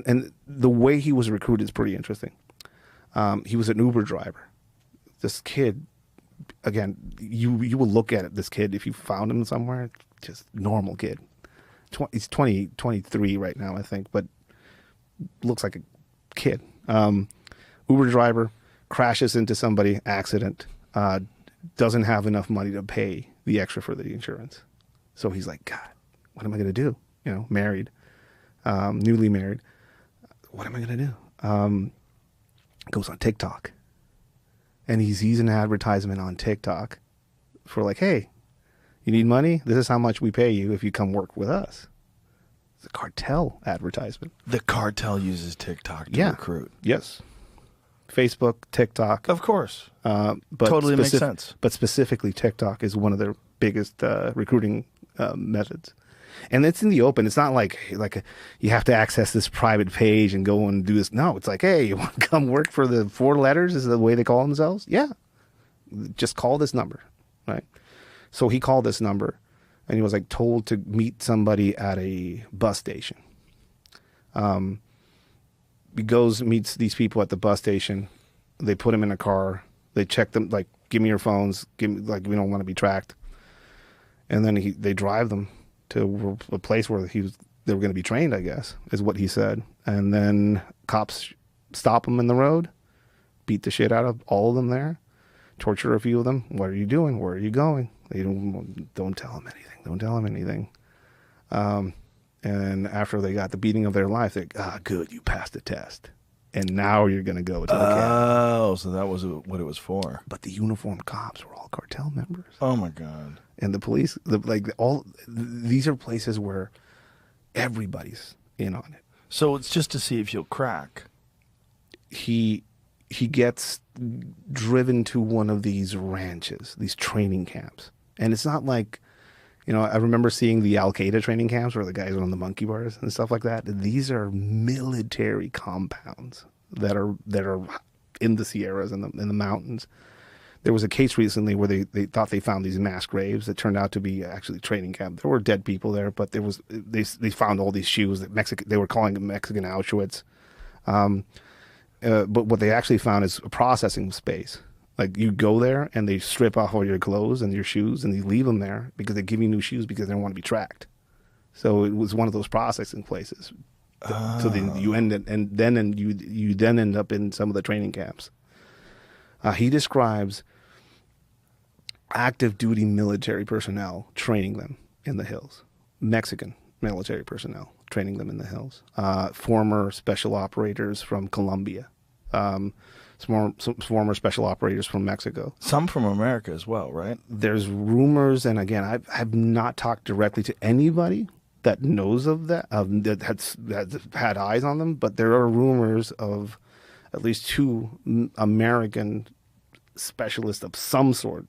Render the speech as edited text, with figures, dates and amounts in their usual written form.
and the way he was recruited is pretty interesting. He was an Uber driver. This kid, again, you will look at it, this kid, if you found him somewhere, just normal kid. He's 23 right now, I think, but looks like a kid. Uber driver, crashes into somebody, accident, doesn't have enough money to pay the extra for the insurance. So he's like, God, what am I going to do? Married, newly married. What am I going to do? Goes on TikTok. And he sees an advertisement on TikTok for like, hey, you need money? This is how much we pay you if you come work with us. It's a Cartel advertisement. The Cartel uses TikTok to recruit. Yes. Facebook, TikTok. Of course. But totally makes sense. But specifically TikTok is one of their biggest recruiting methods. And it's in the open. It's not like you have to access this private page and go and do this. No, it's like, hey, you want to come work for the 4 letters is the way they call themselves? Yeah. Just call this number, right? So he called this number, and he was like told to meet somebody at a bus station. He goes, meets these people at the bus station. They put him in a car. They check them, like, give me your phones. Give me, like, we don't want to be tracked. And then they drive them to a place where they were going to be trained, I guess, is what he said. And then cops stop him in the road, beat the shit out of all of them there, torture a few of them. What are you doing? Where are you going? They don't tell him anything. Don't tell him anything. And after they got the beating of their life, they're good, you passed the test. And now you're going to go to the cabin. Oh, so that was what it was for. But the uniformed cops were all Cartel members. Oh, my God. And the police, these are places where everybody's in on it. So it's just to see if you'll crack. He gets driven to one of these ranches, these training camps. And it's not like, I remember seeing the Al-Qaeda training camps where the guys are on the monkey bars and stuff like that. These are military compounds that are in the Sierras and in the mountains. There was a case recently where they thought they found these mass graves that turned out to be actually training camp. There were dead people there, but they found all these shoes that they were calling it Mexican Auschwitz. But what they actually found is a processing space. Like, you go there and they strip off all your clothes and your shoes and they leave them there because they give you new shoes because they don't want to be tracked. So it was one of those processing places. So then you end up in some of the training camps. He describes active duty military personnel training them in the hills. Mexican military personnel training them in the hills. Former special operators from Colombia. Some former special operators from Mexico. Some from America as well, right? There's rumors, and again, I've not talked directly to anybody that knows of that, that has had eyes on them, but there are rumors of at least 2 American specialists of some sort